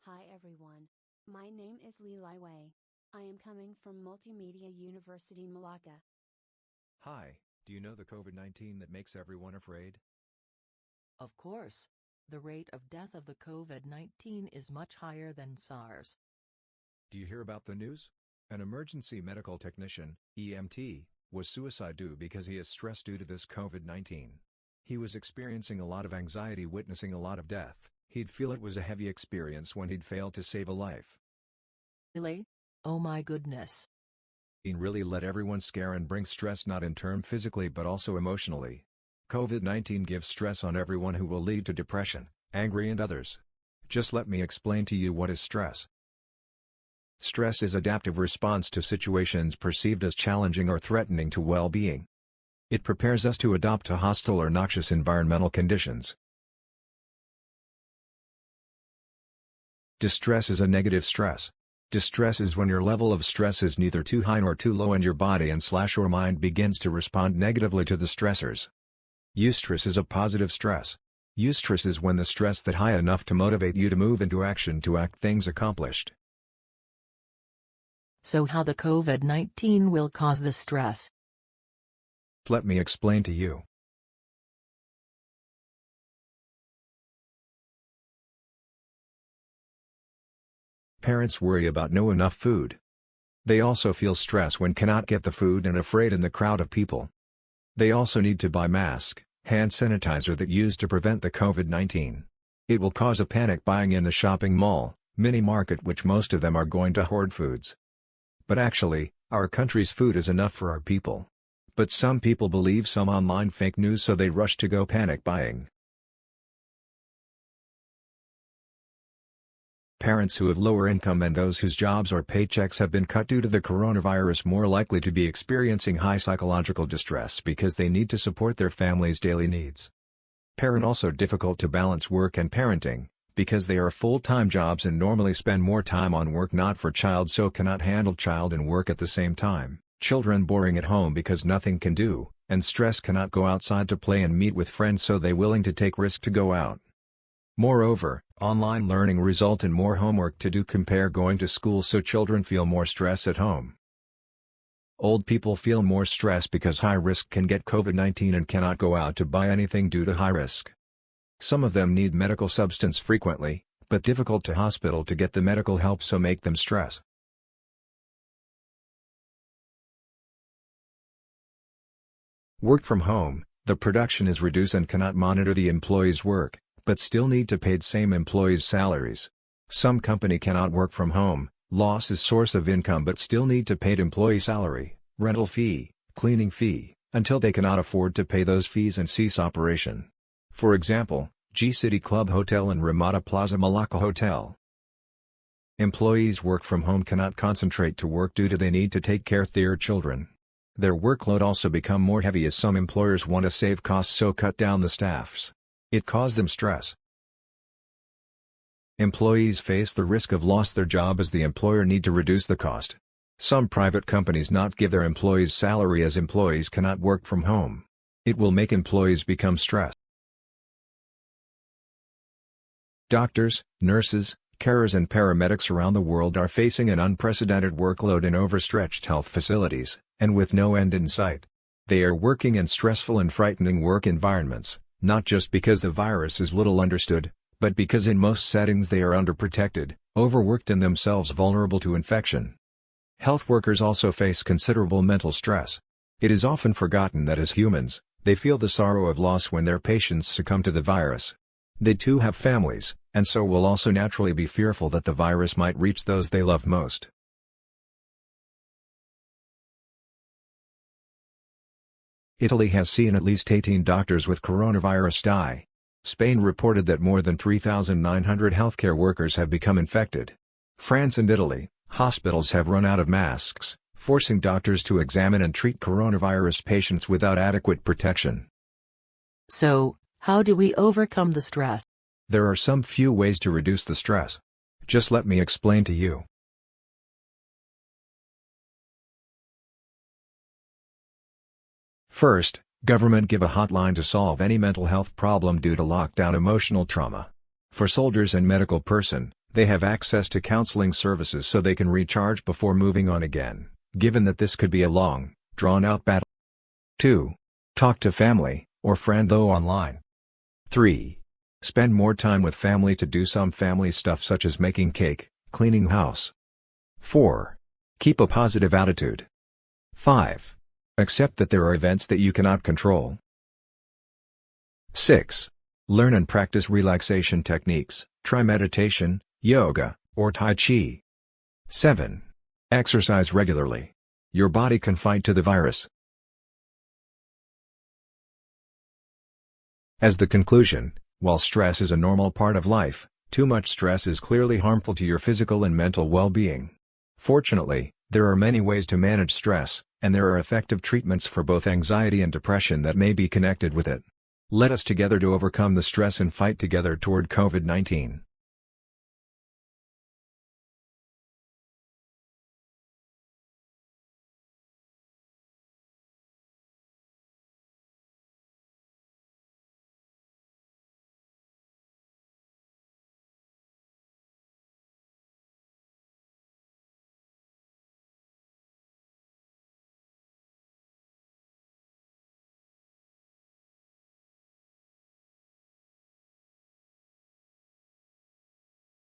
Hi everyone. My name is Lye Wei. I am coming from Multimedia University Malacca. Hi, do you know the COVID-19 that makes everyone afraid? Of course. The rate of death of the COVID-19 is much higher than SARS. Do you hear about the news? An emergency medical technician, EMT, was suicide due because he is stressed due to this COVID-19. He was experiencing a lot of anxiety witnessing a lot of death. He'd feel it was a heavy experience when he'd failed to save a life. Really? Oh my goodness. It really let everyone scare and bring stress not in term physically but also emotionally. COVID-19 gives stress on everyone who will lead to depression, angry and others. Just let me explain to you what is stress. Stress is adaptive response to situations perceived as challenging or threatening to well-being. It prepares us to adapt to hostile or noxious environmental conditions. Distress is a negative stress. Distress is when your level of stress is neither too high nor too low and your body and/or mind begins to respond negatively to the stressors. Eustress is a positive stress. Eustress is when the stress that high enough to motivate you to move into action to act things accomplished. So how the COVID-19 will cause the stress? Let me explain to you. Parents worry about no enough food. They also feel stress when cannot get the food and afraid in the crowd of people. They also need to buy mask, hand sanitizer that used to prevent the COVID-19. It will cause a panic buying in the shopping mall, mini market which most of them are going to hoard foods. But actually, our country's food is enough for our people. But some people believe some online fake news so they rush to go panic buying. Parents who have lower income and those whose jobs or paychecks have been cut due to the coronavirus more likely to be experiencing high psychological distress because they need to support their family's daily needs. Parent also difficult to balance work and parenting, because they are full-time jobs and normally spend more time on work not for child so cannot handle child and work at the same time. Children boring at home because nothing can do, and stress cannot go outside to play and meet with friends so they willing to take risk to go out. Moreover, online learning result in more homework to do compare going to school so children feel more stress at home. Old people feel more stress because high risk can get COVID-19 and cannot go out to buy anything due to high risk. Some of them need medical substance frequently, but difficult to hospital to get the medical help so make them stress. Work from home, the production is reduced and cannot monitor the employees' work, but still need to pay the same employees' salaries. Some company cannot work from home, loss is source of income but still need to pay employee salary, rental fee, cleaning fee, until they cannot afford to pay those fees and cease operation. For example, G City Club Hotel and Ramada Plaza Malacca Hotel. Employees work from home cannot concentrate to work due to they need to take care of their children. Their workload also become more heavy as some employers want to save costs so cut down the staffs. It cause them stress. Employees face the risk of loss their job as the employer need to reduce the cost. Some private companies not give their employees salary as employees cannot work from home. It will make employees become stressed. Doctors, nurses, carers and paramedics around the world are facing an unprecedented workload in overstretched health facilities, and with no end in sight. They are working in stressful and frightening work environments, not just because the virus is little understood, but because in most settings they are underprotected, overworked and themselves vulnerable to infection. Health workers also face considerable mental stress. It is often forgotten that as humans, they feel the sorrow of loss when their patients succumb to the virus. They too have families, and so will also naturally be fearful that the virus might reach those they love most. Italy has seen at least 18 doctors with coronavirus die. Spain reported that more than 3,900 healthcare workers have become infected. France and Italy, hospitals have run out of masks, forcing doctors to examine and treat coronavirus patients without adequate protection. So, how do we overcome the stress? There are some few ways to reduce the stress. Just let me explain to you. First, government give a hotline to solve any mental health problem due to lockdown emotional trauma. For soldiers and medical person, They have access to counseling services so they can recharge before moving on again, given that this could be a long, drawn-out battle. 2. Talk to family, or friend though online. 3. Spend more time with family to do some family stuff such as making cake, cleaning house. 4. Keep a positive attitude. 5. Accept that there are events that you cannot control. 6. Learn and practice relaxation techniques, try meditation, yoga, or Tai Chi. 7. Exercise regularly. Your body can fight to the virus. As the conclusion, while stress is a normal part of life, too much stress is clearly harmful to your physical and mental well-being. Fortunately, there are many ways to manage stress, and there are effective treatments for both anxiety and depression that may be connected with it. Let us together to overcome the stress and fight together toward COVID-19.